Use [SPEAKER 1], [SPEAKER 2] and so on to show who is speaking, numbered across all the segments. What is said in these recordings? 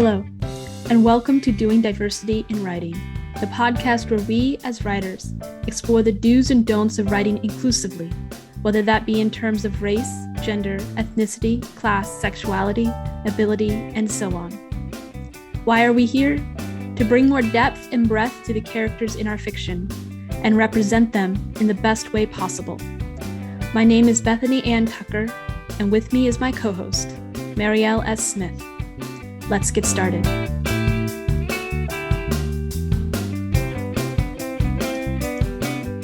[SPEAKER 1] Hello, and welcome to Doing Diversity in Writing, the podcast where we, as writers, explore the do's and don'ts of writing inclusively, whether that be in terms of race, gender, ethnicity, class, sexuality, ability, and so on. Why are we here? To bring more depth and breadth to the characters in our fiction, and represent them in the best way possible. My name is Bethany Ann Tucker, and with me is my co-host, Mariëlle S. Smith. Let's get started.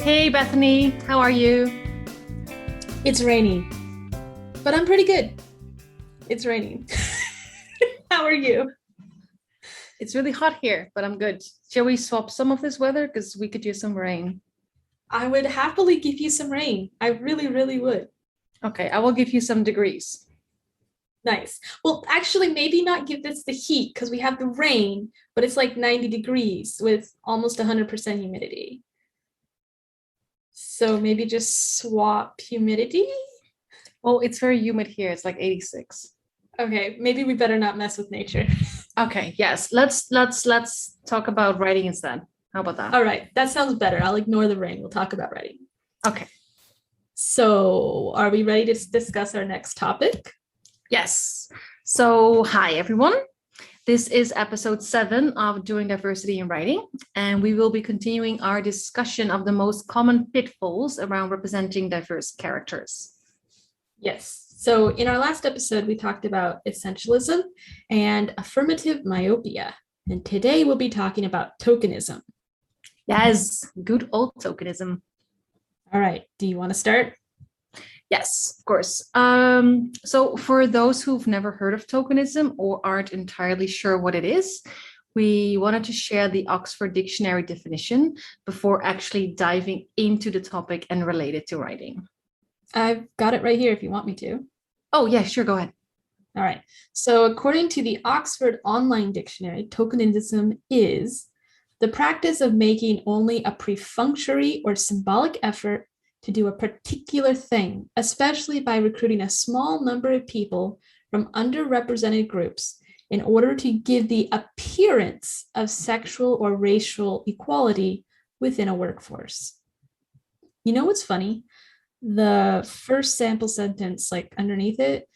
[SPEAKER 2] Hey Bethany, how are you?
[SPEAKER 1] It's raining, but I'm pretty good. It's raining. How are you?
[SPEAKER 2] It's really hot here, but I'm good. Shall we swap some of this weather? Because we could use some rain.
[SPEAKER 1] I would happily give you some rain. I really, really would.
[SPEAKER 2] Okay, I will give you some degrees.
[SPEAKER 1] Nice. Well, actually, maybe not give this the heat because we have the rain, but it's like 90 degrees with almost 100% humidity. So maybe just swap humidity?
[SPEAKER 2] Well, it's very humid here. It's like 86.
[SPEAKER 1] Okay, maybe we better not mess with nature.
[SPEAKER 2] Okay, yes. Let's talk about writing instead. How about that?
[SPEAKER 1] All right, that sounds better. I'll ignore the rain. We'll talk about writing.
[SPEAKER 2] Okay.
[SPEAKER 1] So are we ready to discuss our next topic?
[SPEAKER 2] Yes. So, hi everyone. This is episode 7 of Doing Diversity in Writing, and we will be continuing our discussion of the most common pitfalls around representing diverse characters.
[SPEAKER 1] Yes. So in our last episode, we talked about essentialism and affirmative myopia. And today we'll be talking about tokenism.
[SPEAKER 2] Yes, good old tokenism.
[SPEAKER 1] All right. Do you want to start?
[SPEAKER 2] Yes, of course. So for those who've never heard of tokenism or aren't entirely sure what it is, we wanted to share the Oxford Dictionary definition before actually diving into the topic and relate it to writing.
[SPEAKER 1] I've got it right here if you want me to.
[SPEAKER 2] Oh, yeah, sure. Go ahead.
[SPEAKER 1] All right. So according to the Oxford Online Dictionary, tokenism is the practice of making only a perfunctory or symbolic effort to do a particular thing, especially by recruiting a small number of people from underrepresented groups in order to give the appearance of sexual or racial equality within a workforce. You know what's funny? The first sample sentence, like underneath it,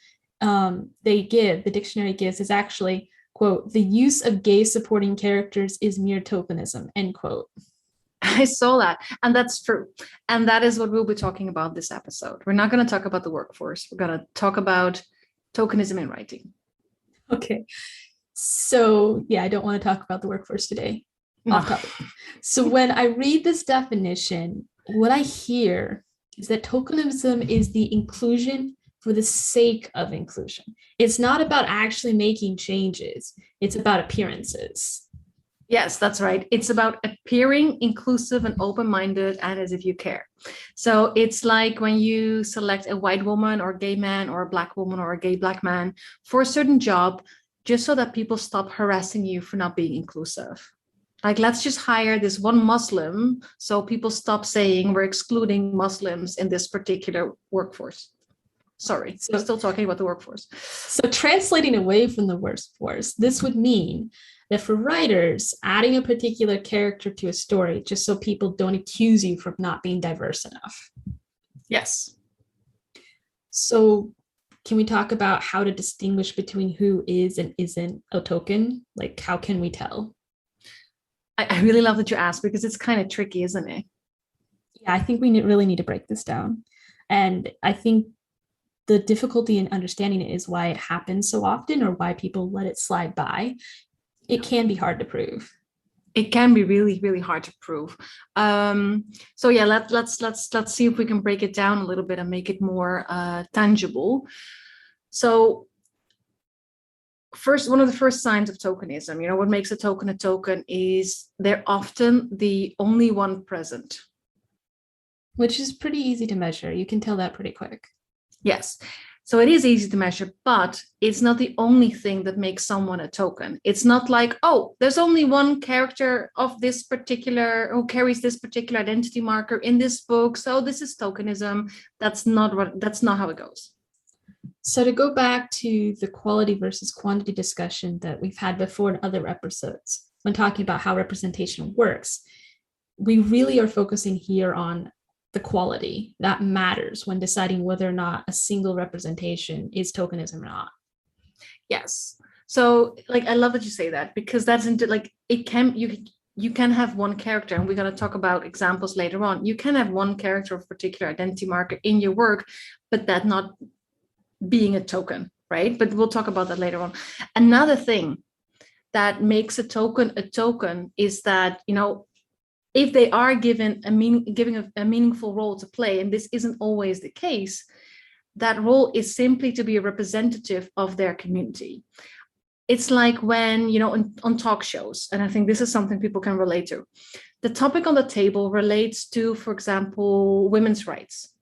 [SPEAKER 1] the dictionary gives is actually, quote, the use of gay supporting characters is mere tokenism, end quote.
[SPEAKER 2] I saw that, and that's true. And that is what we'll be talking about this episode. We're not going to talk about the workforce. We're going to talk about tokenism in writing.
[SPEAKER 1] Okay. So, yeah, I don't want to talk about the workforce today. Off topic. So when I read this definition, what I hear is that tokenism is the inclusion for the sake of inclusion. It's not about actually making changes. It's about appearances.
[SPEAKER 2] Yes, that's right. It's about appearing inclusive and open-minded and as if you care. So it's like when you select a white woman or a gay man or a black woman or a gay black man for a certain job, just so that people stop harassing you for not being inclusive. Like, let's just hire this one Muslim so people stop saying we're excluding Muslims in this particular workforce. Sorry, so we're still talking about the workforce.
[SPEAKER 1] So translating away from the workforce, this would mean that for writers, adding a particular character to a story just so people don't accuse you for not being diverse enough.
[SPEAKER 2] Yes.
[SPEAKER 1] So can we talk about how to distinguish between who is and isn't a token? Like, how can we tell?
[SPEAKER 2] I really love that you asked because it's kind of tricky, isn't it?
[SPEAKER 1] Yeah, I think we really need to break this down. And I think the difficulty in understanding it is why it happens so often or why people let it slide by. It can be hard to prove.
[SPEAKER 2] It can be really, really hard to prove. So yeah, let's see if we can break it down a little bit and make it more tangible. So first, one of the first signs of tokenism, what makes a token is they're often the only one present.
[SPEAKER 1] Which is pretty easy to measure. You can tell that pretty quick. Yes.
[SPEAKER 2] So it is easy to measure, but it's not the only thing that makes someone a token. It's not like, oh, there's only one character of this particular, who carries this particular identity marker in this book, so this is tokenism. That's not how it goes.
[SPEAKER 1] So to go back to the quality versus quantity discussion that we've had before in other episodes, when talking about how representation works, we really are focusing here on the quality that matters when deciding whether or not a single representation is tokenism or not.
[SPEAKER 2] Yes. So like, I love that you say that, because that's into like, it can, you can have one character, and we're going to talk about examples later on. You can have one character of particular identity marker in your work, but that not being a token, right? But we'll talk about that later on. Another thing that makes a token is that, you know, if they are given a meaningful role to play, and this isn't always the case, that role is simply to be a representative of their community. It's like when, you know, on talk shows, and I think this is something people can relate to. The topic on the table relates to, for example, women's rights.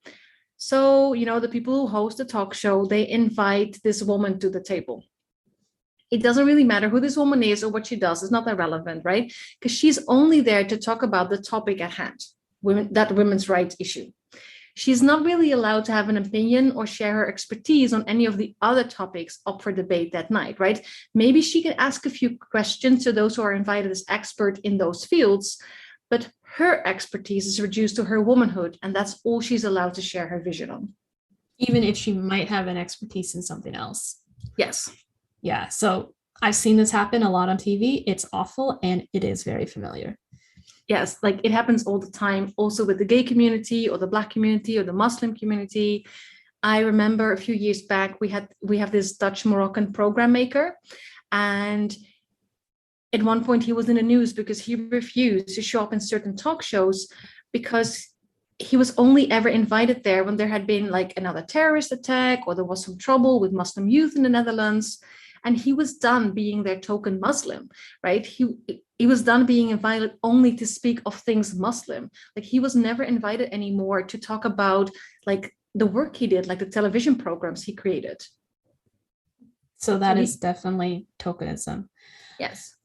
[SPEAKER 2] So, you know, the people who host the talk show, they invite this woman to the table. It doesn't really matter who this woman is or what she does. It's not that relevant, right? Because she's only there to talk about the topic at hand, that women's rights issue. She's not really allowed to have an opinion or share her expertise on any of the other topics up for debate that night, right? Maybe she can ask a few questions to those who are invited as expert in those fields, but her expertise is reduced to her womanhood, and that's all she's allowed to share her vision on.
[SPEAKER 1] Even if she might have an expertise in something else.
[SPEAKER 2] Yes.
[SPEAKER 1] Yeah, so I've seen this happen a lot on TV. It's awful, and it is very familiar.
[SPEAKER 2] Yes, like it happens all the time, also with the gay community or the Black community or the Muslim community. I remember a few years back, we have this Dutch Moroccan program maker, and at one point he was in the news because he refused to show up in certain talk shows because he was only ever invited there when there had been like another terrorist attack or there was some trouble with Muslim youth in the Netherlands. And he was done being their token Muslim, right? He was done being invited only to speak of things Muslim. Like he was never invited anymore to talk about like the work he did, like the television programs he created.
[SPEAKER 1] So that is definitely tokenism.
[SPEAKER 2] Yes.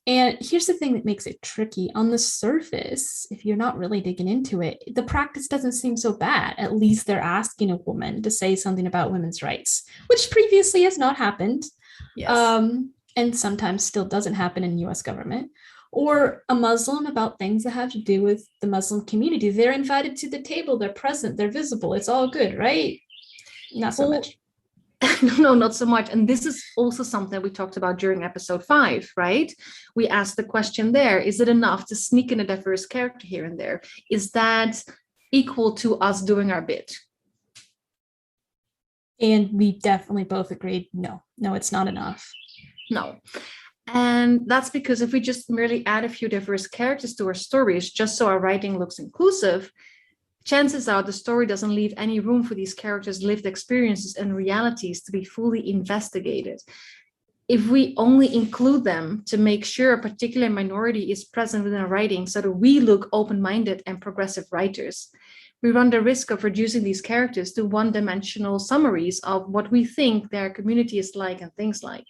[SPEAKER 1] And here's the thing that makes it tricky. On the surface, if you're not really digging into it, the practice doesn't seem so bad. At least they're asking a woman to say something about women's rights, which previously has not happened. Yes. And sometimes still doesn't happen in US government. Or a Muslim about things that have to do with the Muslim community. They're invited to the table, they're present, they're visible. It's all good, right? Not so much.
[SPEAKER 2] No, not so much. And this is also something we talked about during episode 5, right? We asked the question there, is it enough to sneak in a diverse character here and there? Is that equal to us doing our bit?
[SPEAKER 1] And we definitely both agreed, no, it's not enough.
[SPEAKER 2] No. And that's because if we just merely add a few diverse characters to our stories, just so our writing looks inclusive, chances are the story doesn't leave any room for these characters' lived experiences and realities to be fully investigated. If we only include them to make sure a particular minority is present within our writing so that we look open-minded and progressive writers, we run the risk of reducing these characters to one-dimensional summaries of what we think their community is like and things like.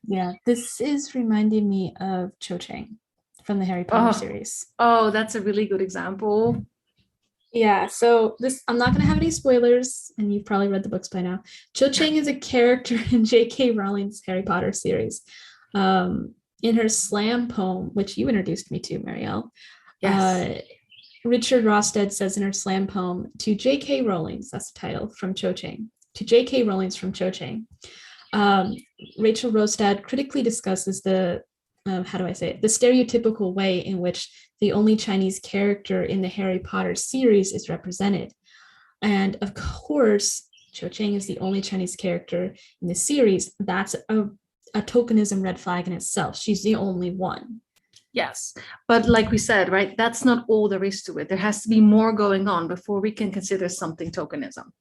[SPEAKER 1] Yeah, this is reminding me of Chang from the Harry Potter series.
[SPEAKER 2] Oh, that's a really good example.
[SPEAKER 1] Yeah, so this, I'm not going to have any spoilers, and you've probably read the books by now. Chang is a character in J.K. Rowling's Harry Potter series. In her slam poem, which you introduced me to, Mariëlle, yes. Richard Rostad says in her slam poem, to J.K. Rowling's, that's the title, from Chang, to J.K. Rowling's from Chang. Rachel Rostad critically discusses the stereotypical way in which the only Chinese character in the Harry Potter series is represented. And of course, Chang is the only Chinese character in the series. That's a tokenism red flag in itself. She's the only one.
[SPEAKER 2] Yes, but like we said, right, that's not all there is to it. There has to be more going on before we can consider something tokenism.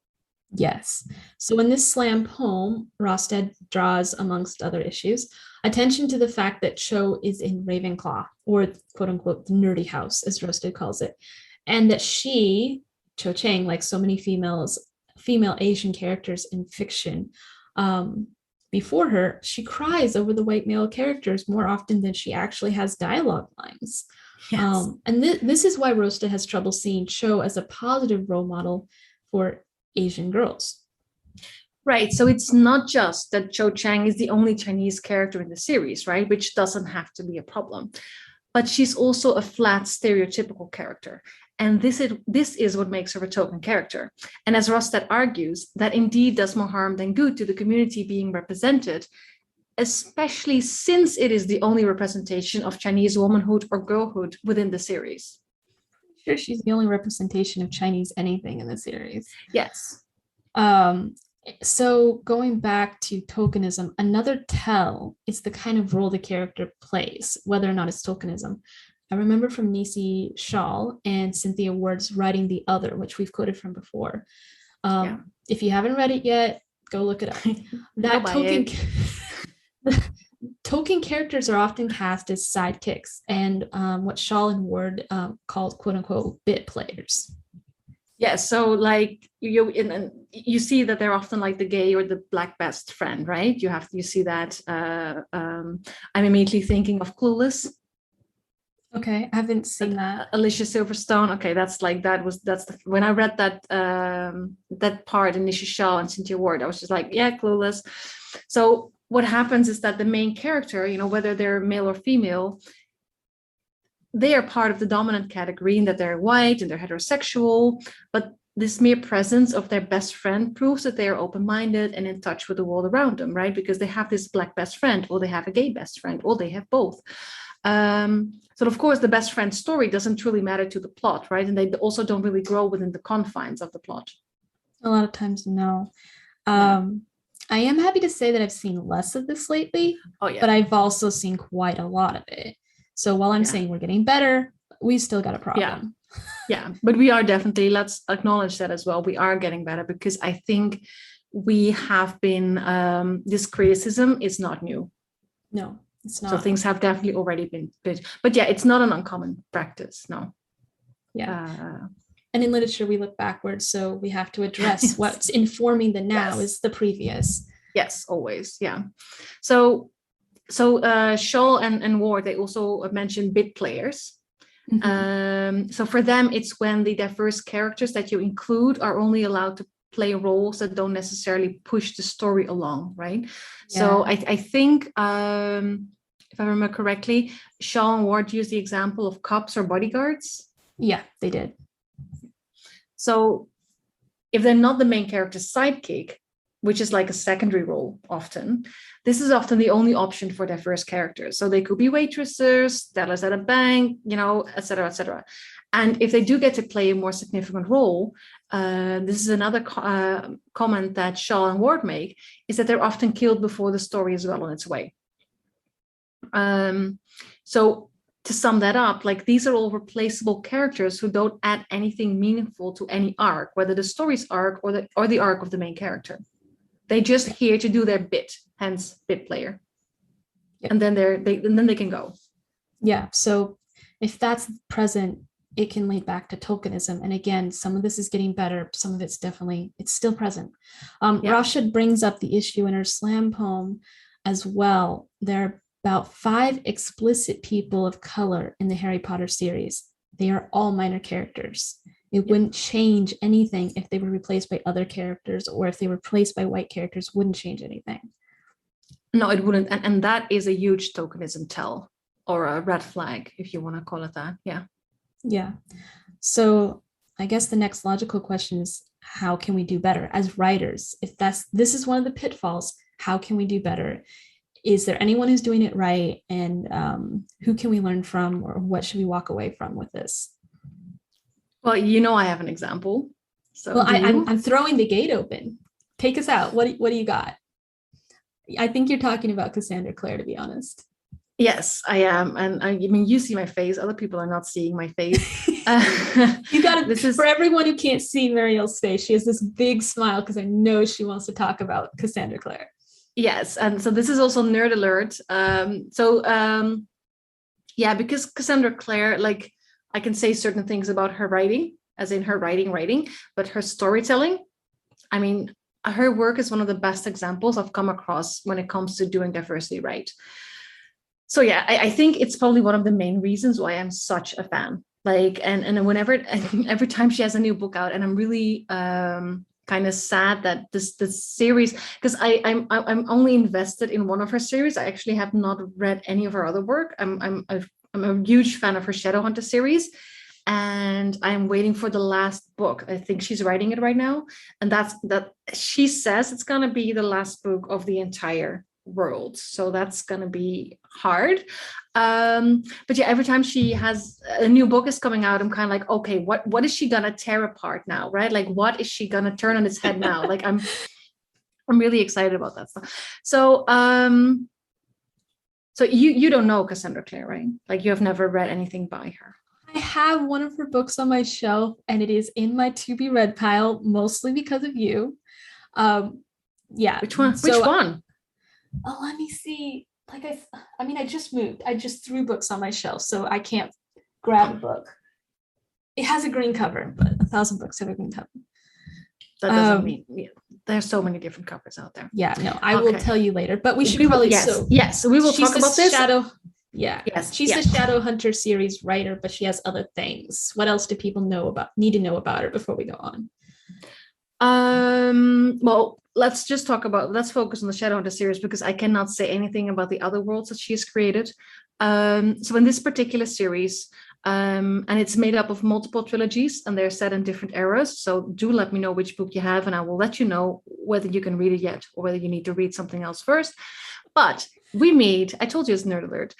[SPEAKER 1] Yes. So in this slam poem, Rostad draws, amongst other issues, attention to the fact that Cho is in Ravenclaw, or quote unquote, the nerdy house, as Rostad calls it, and that she, Chang, like so many female Asian characters in fiction before her, she cries over the white male characters more often than she actually has dialogue lines. Yes. And this is why Rostad has trouble seeing Cho as a positive role model for Asian girls.
[SPEAKER 2] Right. So it's not just that Chang is the only Chinese character in the series, right? Which doesn't have to be a problem. But she's also a flat stereotypical character. And this is what makes her a token character. And as Rostad argues, that indeed does more harm than good to the community being represented, especially since it is the only representation of Chinese womanhood or girlhood within the series.
[SPEAKER 1] Sure, she's the only representation of Chinese anything in the series.
[SPEAKER 2] Yes.
[SPEAKER 1] So going back to tokenism, another tell is the kind of role the character plays, whether or not it's tokenism. I remember from Nisi Shawl and Cynthia Ward's Writing the Other, which we've quoted from before. If you haven't read it yet, go look it up. That token characters are often cast as sidekicks and what Shawl and Ward called quote unquote bit players.
[SPEAKER 2] Yeah, so like you see that they're often like the gay or the black best friend, right? You see that. I'm immediately thinking of Clueless.
[SPEAKER 1] Okay, I haven't seen that.
[SPEAKER 2] Alicia Silverstone. Okay, when I read that part in Nisha Shaw and Cynthia Ward, I was just like, yeah, Clueless. So what happens is that the main character, whether they're male or female, they are part of the dominant category in that they're white and they're heterosexual, but this mere presence of their best friend proves that they are open-minded and in touch with the world around them, right? Because they have this black best friend, or they have a gay best friend, or they have both. So of course, the best friend story doesn't truly matter to the plot, right? And they also don't really grow within the confines of the plot.
[SPEAKER 1] A lot of times, no. I am happy to say that I've seen less of this lately, but I've also seen quite a lot of it. So while I'm saying we're getting better, we still got a problem.
[SPEAKER 2] Yeah, but we are definitely, let's acknowledge that as well. We are getting better because I think we have been, this criticism is not new.
[SPEAKER 1] No, it's not.
[SPEAKER 2] So things have definitely already been, but yeah, it's not an uncommon practice, no.
[SPEAKER 1] Yeah. And in literature, we look backwards. So we have to address what's informing the now is the previous.
[SPEAKER 2] Yes, always, yeah. So Shaw and Ward, they also mentioned bit players. Mm-hmm. So for them, it's when the diverse characters that you include are only allowed to play roles that don't necessarily push the story along, right? Yeah. So I think, if I remember correctly, Shaw and Ward used the example of cops or bodyguards.
[SPEAKER 1] Yeah, they did.
[SPEAKER 2] So if they're not the main character's sidekick, which is like a secondary role often, this is often the only option for diverse characters. So they could be waitresses, tellers at a bank, et cetera, et cetera. And if they do get to play a more significant role, this is another comment that Shaw and Ward make, is that they're often killed before the story is well on its way. So to sum that up, like these are all replaceable characters who don't add anything meaningful to any arc, whether the story's arc or the arc of the main character. They're just here to do their bit, hence bit player. Yep. And then they can go. Yeah.
[SPEAKER 1] So if that's present, it can lead back to tokenism. And again, some of this is getting better. Some of it's still present. Rashid brings up the issue in her slam poem as well. There are about 5 explicit people of color in the Harry Potter series. They are all minor characters. It wouldn't change anything if they were replaced by other characters, or if they were replaced by white characters, wouldn't change anything.
[SPEAKER 2] No, it wouldn't. And that is a huge tokenism tell, or a red flag, if you want to call it that. Yeah.
[SPEAKER 1] Yeah. So I guess the next logical question is, how can we do better as writers? If this is one of the pitfalls, how can we do better? Is there anyone who's doing it right? And who can we learn from, or what should we walk away from with this?
[SPEAKER 2] Well, I have an example. So
[SPEAKER 1] well, I'm throwing the gate open. Take us out. What do you got? I think you're talking about Cassandra Clare, to be honest.
[SPEAKER 2] Yes, I am. And I mean, you see my face. Other people are not seeing my face.
[SPEAKER 1] You got it. For everyone who can't see Marielle's face, she has this big smile because I know she wants to talk about Cassandra Clare.
[SPEAKER 2] Yes. And so this is also nerd alert. Because Cassandra Clare, like, I can say certain things about her writing, as in her writing, but her storytelling, I mean, her work is one of the best examples I've come across when it comes to doing diversity right. So yeah, I think it's probably one of the main reasons why I'm such a fan. Like, and whenever, every time she has a new book out, and I'm really kind of sad that this series, because I'm only invested in one of her series. I actually have not read any of her other work. I'm a huge fan of her Shadowhunter series, and I'm waiting for the last book. I think she's writing it right now, and that she says it's gonna be the last book of the entire world. So that's gonna be hard. But yeah, every time she has a new book is coming out, I'm kind of like, okay, what is she gonna tear apart now, right? Like, what is she gonna turn on its head now? Like, I'm really excited about that stuff. So so you don't know Cassandra Clare, right? Like, you have never read anything by her.
[SPEAKER 1] I have one of her books on my shelf, and it is in my to be read pile, mostly because of you. Yeah.
[SPEAKER 2] Which one? Which one?
[SPEAKER 1] Oh, let me see. Like I mean, I just moved. I just threw books on my shelf, so I can't grab a book. It has a green cover, but 1,000 books have a green cover.
[SPEAKER 2] That doesn't mean there's so many different covers out there.
[SPEAKER 1] Yeah, no, I will tell you later. But we should probably
[SPEAKER 2] yes, we will talk about this.
[SPEAKER 1] She's a Shadowhunter series writer, but she has other things. What else do people need to know about her before we go on?
[SPEAKER 2] Well, let's focus on the Shadowhunter series, because I cannot say anything about the other worlds that she has created. So in this particular series, and it's made up of multiple trilogies, and they're set in different eras. So do let me know which book you have, and I will let you know whether you can read it yet or whether you need to read something else first. But I told you it's nerd alert.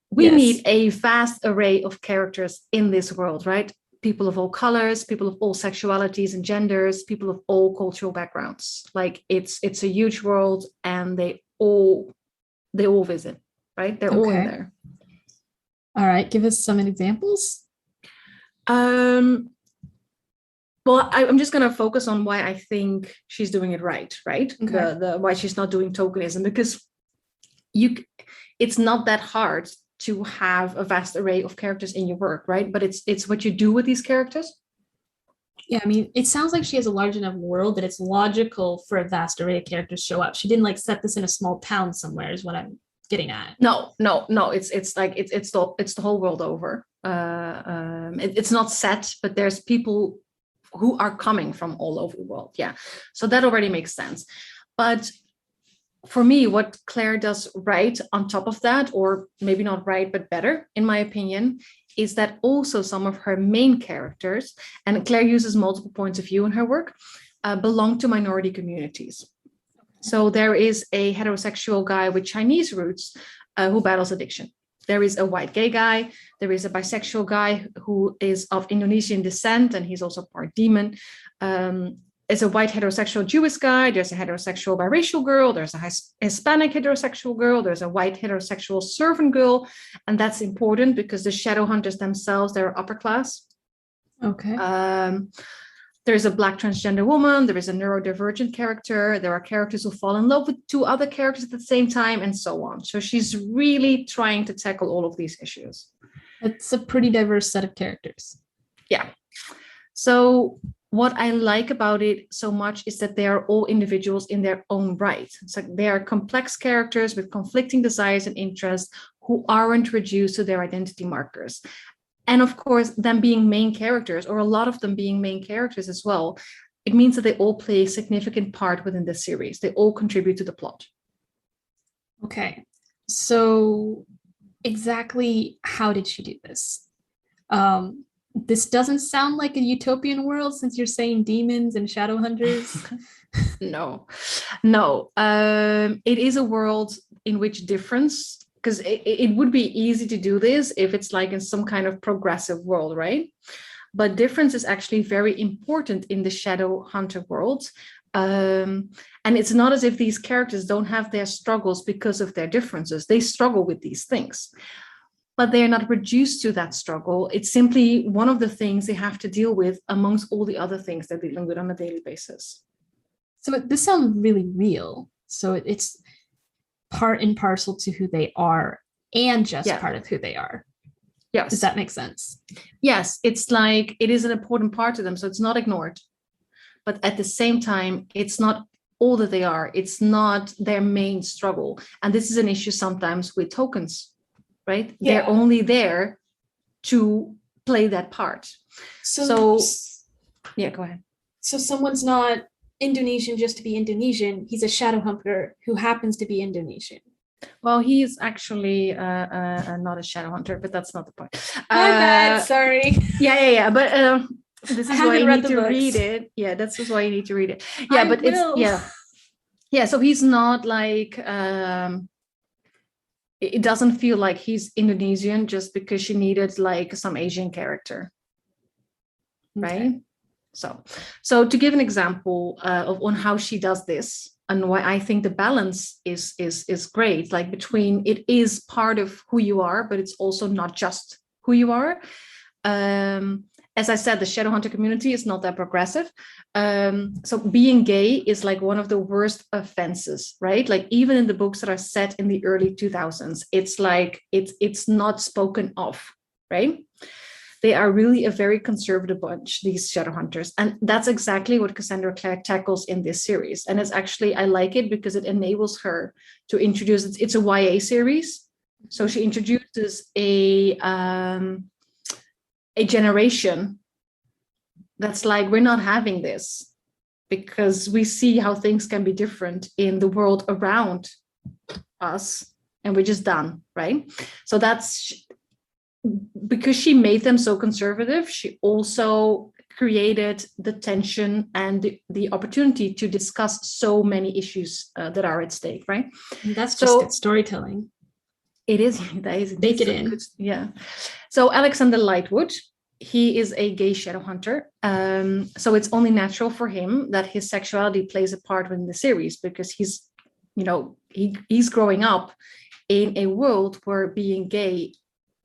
[SPEAKER 2] We meet a vast array of characters in this world, right? People of all colors, people of all sexualities and genders, people of all cultural backgrounds. Like, it's a huge world, and they all visit, right? They're all in there.
[SPEAKER 1] All right, give us some examples.
[SPEAKER 2] Well, I'm just going to focus on why I think she's doing it right? Okay. The why she's not doing tokenism, because it's not that hard to have a vast array of characters in your work, right? But it's what you do with these characters.
[SPEAKER 1] Yeah, I mean, it sounds like she has a large enough world that it's logical for a vast array of characters to show up. She didn't like set this in a small town somewhere, is what I'm getting at.
[SPEAKER 2] No. It's like it's the whole world over. It's not set, but there's people who are coming from all over the world. Yeah, so that already makes sense. But for me, what Claire does right on top of that, or maybe not right, but better, in my opinion, is that also some of her main characters, and Claire uses multiple points of view in her work, belong to minority communities. So there is a heterosexual guy with Chinese roots who battles addiction. There is a white gay guy. There is a bisexual guy who is of Indonesian descent, and he's also part demon. There's a white heterosexual Jewish guy. There's a heterosexual biracial girl. There's a Hispanic heterosexual girl. There's a white heterosexual servant girl. And that's important because the Shadowhunters themselves, they're upper class.
[SPEAKER 1] Okay.
[SPEAKER 2] There's a Black transgender woman. There is a neurodivergent character. There are characters who fall in love with two other characters at the same time, and so on. So she's really trying to tackle all of these issues.
[SPEAKER 1] It's a pretty diverse set of characters.
[SPEAKER 2] Yeah. So what I like about it so much is that they are all individuals in their own right. It's like they are complex characters with conflicting desires and interests who aren't reduced to their identity markers. And of course, them being main characters, or a lot of them being main characters as well, it means that they all play a significant part within the series. They all contribute to the plot.
[SPEAKER 1] Okay. So exactly how did she do this? This doesn't sound like a utopian world, since you're saying demons and shadow hunters.
[SPEAKER 2] No. It is a world in which difference, because it would be easy to do this if it's like in some kind of progressive world, right? But difference is actually very important in the shadow hunter world. And it's not as if these characters don't have their struggles because of their differences. They struggle with these things, but they're not reduced to that struggle. It's simply one of the things they have to deal with amongst all the other things they're dealing with on a daily basis.
[SPEAKER 1] So this sounds really real. So it's part and parcel to who they are, and just part of who they are.
[SPEAKER 2] Yes.
[SPEAKER 1] Does that make sense?
[SPEAKER 2] Yes, it's like it is an important part to them, so it's not ignored. But at the same time, it's not all that they are. It's not their main struggle. And this is an issue sometimes with tokens. Right? Yeah. They're only there to play that part. So yeah, go ahead.
[SPEAKER 1] So someone's not Indonesian just to be Indonesian. He's a Shadowhunter who happens to be Indonesian.
[SPEAKER 2] Well, he is actually not a Shadowhunter, but that's not the point.
[SPEAKER 1] My bad, sorry.
[SPEAKER 2] Yeah. But this is why you need to
[SPEAKER 1] books.
[SPEAKER 2] read it. Yeah, that's why you need to read it. Yeah, but
[SPEAKER 1] will.
[SPEAKER 2] Yeah. So he's not like it doesn't feel like he's Indonesian just because she needed like some Asian character, right? So to give an example on how she does this and why I think the balance is great, like between it is part of who you are, but it's also not just who you are. As I said, the Shadowhunter community is not that progressive. So being gay is like one of the worst offenses, right? Like even in the books that are set in the early 2000s, it's like it's not spoken of, right? They are really a very conservative bunch, these Shadowhunters. And that's exactly what Cassandra Clare tackles in this series. And it's actually, I like it because it enables her to introduce, it's a YA series. So she introduces a generation that's like, we're not having this because we see how things can be different in the world around us and we're just done, right? So that's because she made them so conservative. She also created the tension and the opportunity to discuss so many issues that are at stake, right?
[SPEAKER 1] And that's just good storytelling.
[SPEAKER 2] It is. That is.
[SPEAKER 1] Bake it in.
[SPEAKER 2] Good, yeah. So Alexander Lightwood, he is a gay Shadowhunter. So it's only natural for him that his sexuality plays a part in the series because he's, he's growing up in a world where being gay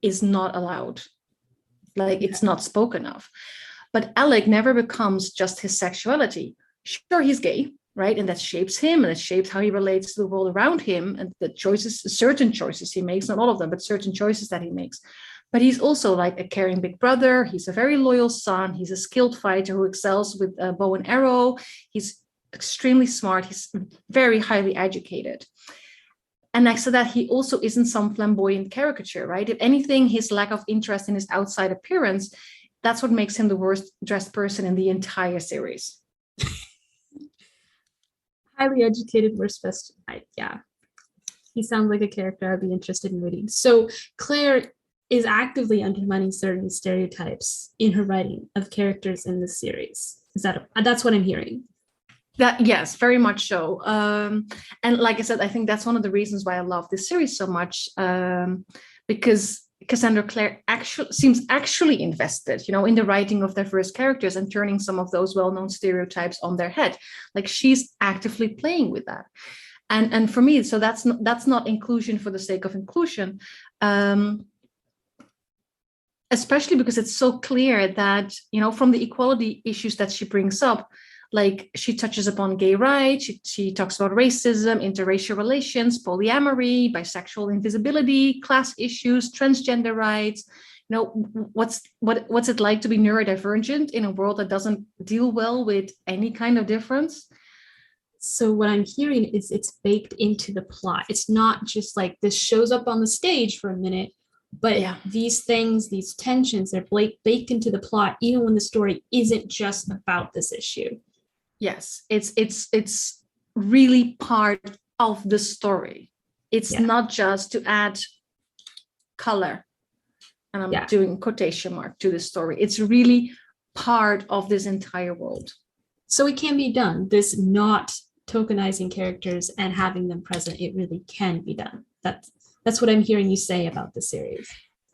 [SPEAKER 2] is not allowed. Like it's not spoken of. But Alec never becomes just his sexuality. Sure, he's gay, right? And that shapes him and it shapes how he relates to the world around him and the choices, certain choices he makes, not all of them, but certain choices that he makes. But he's also like a caring big brother. He's a very loyal son. He's a skilled fighter who excels with bow and arrow. He's extremely smart. He's very highly educated. And next to that, he also isn't some flamboyant caricature, right? If anything, his lack of interest in his outside appearance, that's what makes him the worst dressed person in the entire series.
[SPEAKER 1] Highly educated, worst best. Yeah. He sounds like a character I'd be interested in reading. So Claire is actively undermining certain stereotypes in her writing of characters in the series. That's what I'm hearing?
[SPEAKER 2] That, yes, very much so. And like I said, I think that's one of the reasons why I love this series so much, because Cassandra Clare seems actually invested, in the writing of diverse characters and turning some of those well-known stereotypes on their head. Like she's actively playing with that. And for me, so that's not inclusion for the sake of inclusion. Especially because it's so clear that, from the equality issues that she brings up, like she touches upon gay rights, she talks about racism, interracial relations, polyamory, bisexual invisibility, class issues, transgender rights. What's it like to be neurodivergent in a world that doesn't deal well with any kind of difference?
[SPEAKER 1] So what I'm hearing is it's baked into the plot. It's not just like this shows up on the stage for a minute, but these things, these tensions, they're baked into the plot, even when the story isn't just about this issue.
[SPEAKER 2] Yes, it's really part of the story. It's not just to add color, and I'm doing quotation mark to the story. It's really part of this entire world.
[SPEAKER 1] So it can be done. This not tokenizing characters and having them present, it really can be done. That's what I'm hearing you say about the series.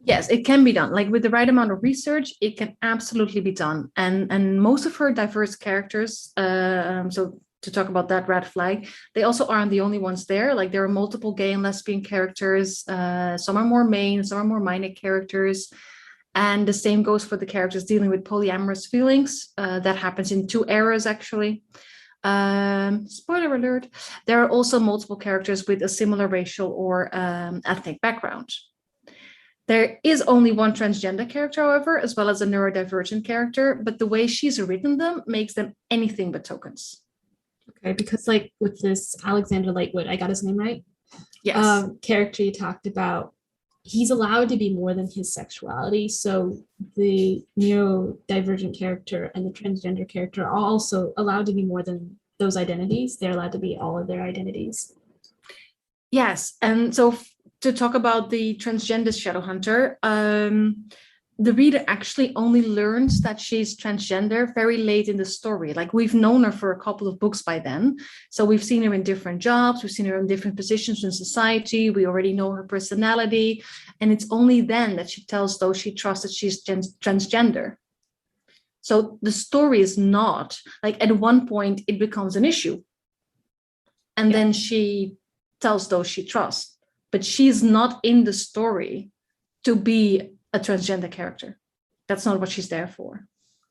[SPEAKER 2] Yes, it can be done. Like with the right amount of research, it can absolutely be done. And most of her diverse characters, so to talk about that red flag, they also aren't the only ones there. Like there are multiple gay and lesbian characters. Some are more main, some are more minor characters. And the same goes for the characters dealing with polyamorous feelings. That happens in 2 eras, actually. Spoiler alert. There are also multiple characters with a similar racial or ethnic background. There is only one transgender character, however, as well as a neurodivergent character, but the way she's written them makes them anything but tokens.
[SPEAKER 1] Okay, because like with this Alexander Lightwood, I got his name right?
[SPEAKER 2] Yes.
[SPEAKER 1] Character you talked about, he's allowed to be more than his sexuality. So the neurodivergent character and the transgender character are also allowed to be more than those identities. They're allowed to be all of their identities.
[SPEAKER 2] Yes, and so to talk about the transgender Shadowhunter, the reader actually only learns that she's transgender very late in the story. Like, we've known her for a couple of books by then. So we've seen her in different jobs, we've seen her in different positions in society, we already know her personality. And it's only then that she tells those she trusts that she's transgender. So the story is not, like, at one point it becomes an issue. And then she tells those she trusts, but she's not in the story to be a transgender character. That's not what she's there for.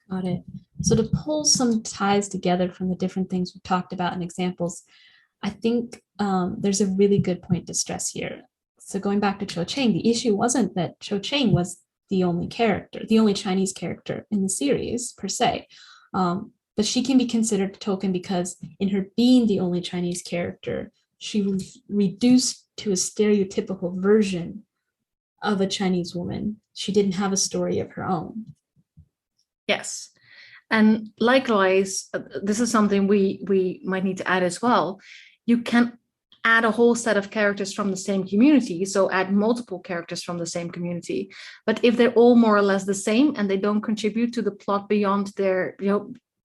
[SPEAKER 1] Got it. So to pull some ties together from the different things we've talked about and examples, I think there's a really good point to stress here. So going back to Cho Chang, the issue wasn't that Cho Chang was the only character, the only Chinese character in the series per se. But she can be considered a token because in her being the only Chinese character, she was reduced to a stereotypical version of a Chinese woman. She didn't have a story of her own.
[SPEAKER 2] Yes. And likewise, this is something we might need to add as well. You can add a whole set of characters from the same community, so add multiple characters from the same community. But if they're all more or less the same and they don't contribute to the plot beyond their,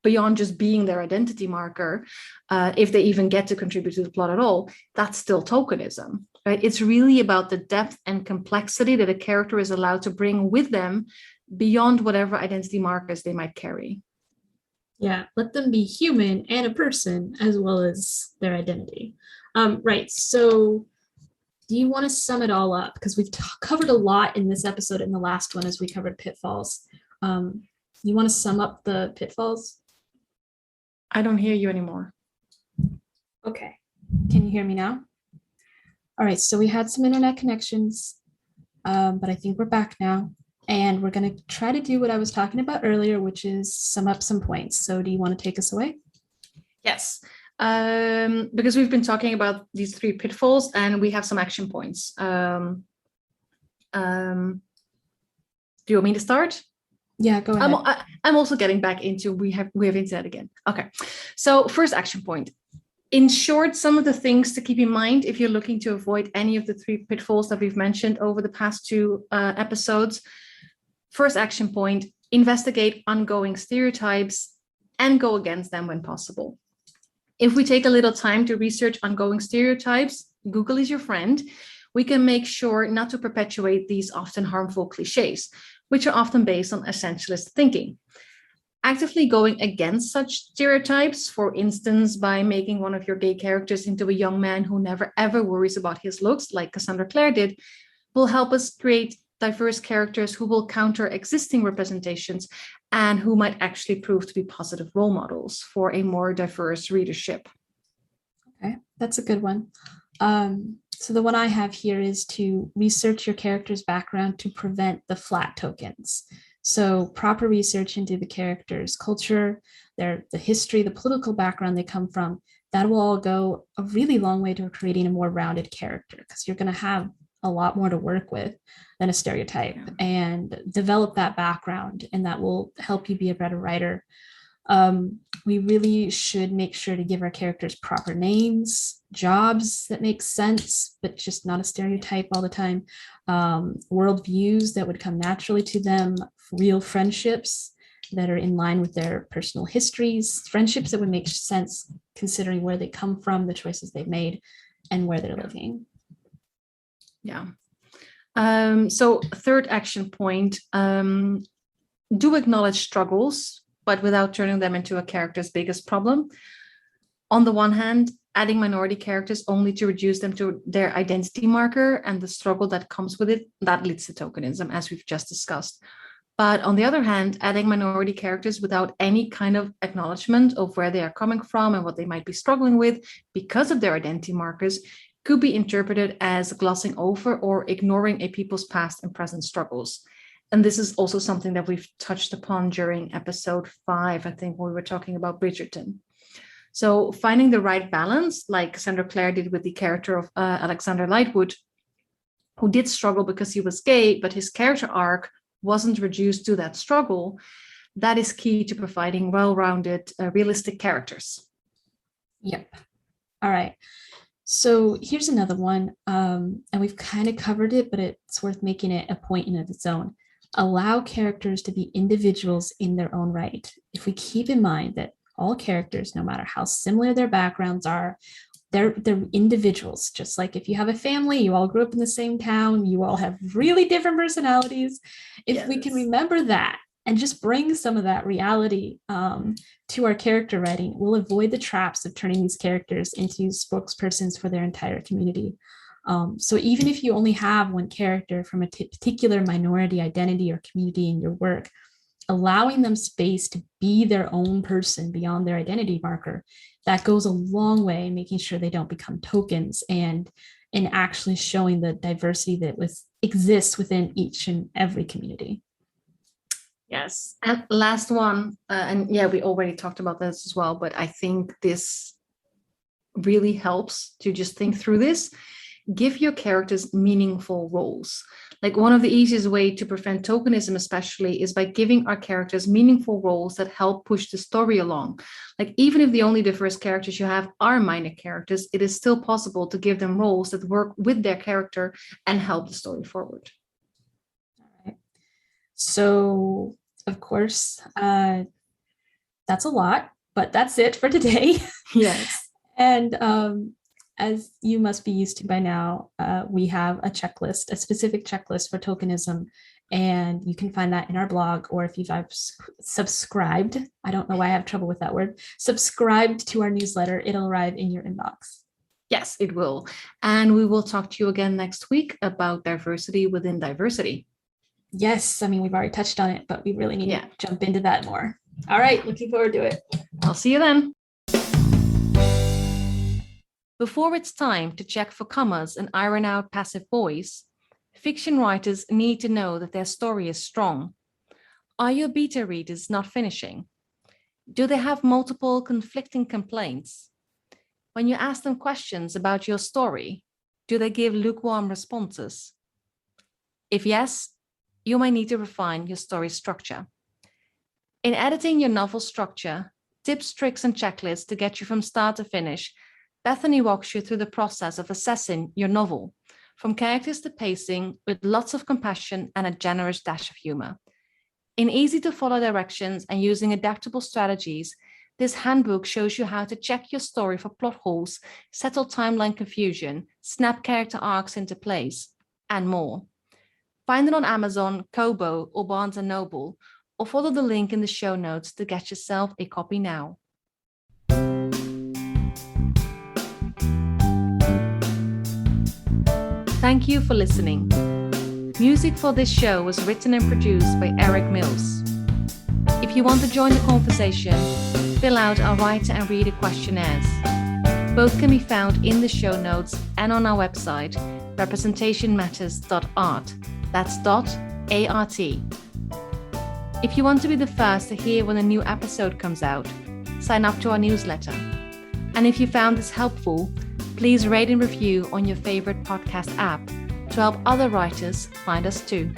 [SPEAKER 2] beyond just being their identity marker, if they even get to contribute to the plot at all, that's still tokenism, right? It's really about the depth and complexity that a character is allowed to bring with them beyond whatever identity markers they might carry.
[SPEAKER 1] Yeah, let them be human and a person as well as their identity. Right, so do you want to sum it all up? Because we've covered a lot in this episode and the last one as we covered pitfalls. You want to sum up the pitfalls?
[SPEAKER 2] I don't hear you anymore.
[SPEAKER 1] Okay, can you hear me now? All right, so we had some internet connections, but I think we're back now. And we're going to try to do what I was talking about earlier, which is sum up some points. So do you want to take us away?
[SPEAKER 2] Yes, because we've been talking about these 3 pitfalls and we have some action points. Do you want me to start?
[SPEAKER 1] Yeah, go ahead.
[SPEAKER 2] I'm also getting back into, we have internet again. Okay, so first action point. In short, some of the things to keep in mind if you're looking to avoid any of the 3 pitfalls that we've mentioned over the past 2 episodes. First action point, investigate ongoing stereotypes and go against them when possible. If we take a little time to research ongoing stereotypes, Google is your friend, we can make sure not to perpetuate these often harmful cliches, which are often based on essentialist thinking. Actively going against such stereotypes, for instance, by making one of your gay characters into a young man who never ever worries about his looks, like Cassandra Clare did, will help us create diverse characters who will counter existing representations and who might actually prove to be positive role models for a more diverse readership.
[SPEAKER 1] Okay, that's a good one. So the one I have here is to research your character's background to prevent the flat tokens. So proper research into the character's culture, the history, the political background they come from, that will all go a really long way to creating a more rounded character, because you're going to have a lot more to work with than a stereotype, and develop that background, and that will help you be a better writer. We really should make sure to give our characters proper names, jobs that make sense, but just not a stereotype all the time, worldviews that would come naturally to them, real friendships that are in line with their personal histories, friendships that would make sense considering where they come from, the choices they've made, and where they're living.
[SPEAKER 2] Yeah. So third action point, do acknowledge struggles, but without turning them into a character's biggest problem. On the one hand, adding minority characters only to reduce them to their identity marker and the struggle that comes with it, that leads to tokenism, as we've just discussed. But on the other hand, adding minority characters without any kind of acknowledgement of where they are coming from and what they might be struggling with because of their identity markers could be interpreted as glossing over or ignoring a people's past and present struggles. And this is also something that we've touched upon during episode 5, I think, when we were talking about Bridgerton. So finding the right balance, like Cassandra Clare did with the character of Alexander Lightwood, who did struggle because he was gay, but his character arc wasn't reduced to that struggle, that is key to providing well-rounded, realistic characters.
[SPEAKER 1] Yep. All right. So here's another one. And we've kind of covered it, but it's worth making it a point in its own. Allow characters to be individuals in their own right. If we keep in mind that all characters, no matter how similar their backgrounds are, they're individuals. Just like if you have a family, you all grew up in the same town, you all have really different personalities. If we can remember that and just bring some of that reality to our character writing, we'll avoid the traps of turning these characters into spokespersons for their entire community. So even if you only have one character from a particular minority identity or community in your work, allowing them space to be their own person beyond their identity marker, that goes a long way in making sure they don't become tokens and actually showing the diversity that exists within each and every community.
[SPEAKER 2] Yes. And last one, and yeah, we already talked about this as well, but I think this really helps to just think through this. Give your characters meaningful roles. Like one of the easiest way to prevent tokenism especially is by giving our characters meaningful roles that help push the story along. Like even if the only diverse characters you have are minor characters, it is still possible to give them roles that work with their character and help the story forward.
[SPEAKER 1] All right. So of course, that's a lot, but that's it for today.
[SPEAKER 2] Yes.
[SPEAKER 1] And as you must be used to by now, we have a checklist, a specific checklist for tokenism, and you can find that in our blog, or if you've subscribed, I don't know why I have trouble with that word, subscribed to our newsletter, it'll arrive in your inbox.
[SPEAKER 2] Yes, it will. And we will talk to you again next week about diversity within diversity.
[SPEAKER 1] Yes, I mean, we've already touched on it, but we really need to jump into that more. All right, looking forward to it.
[SPEAKER 2] I'll see you then. Before it's time to check for commas and iron out passive voice, fiction writers need to know that their story is strong. Are your beta readers not finishing? Do they have multiple conflicting complaints? When you ask them questions about your story, do they give lukewarm responses? If yes, you might need to refine your story structure. In editing your novel structure, tips, tricks, and checklists to get you from start to finish, Bethany walks you through the process of assessing your novel, from characters to pacing, with lots of compassion and a generous dash of humor. In easy-to-follow directions and using adaptable strategies, this handbook shows you how to check your story for plot holes, settle timeline confusion, snap character arcs into place, and more. Find it on Amazon, Kobo, or Barnes & Noble, or follow the link in the show notes to get yourself a copy now. Thank you for listening. Music for this show was written and produced by Eric Mills. If you want to join the conversation, fill out our writer and reader questionnaires. Both can be found in the show notes and on our website, representationmatters.art. That's .art. If you want to be the first to hear when a new episode comes out, sign up to our newsletter. And if you found this helpful, please rate and review on your favorite podcast app to help other writers find us too.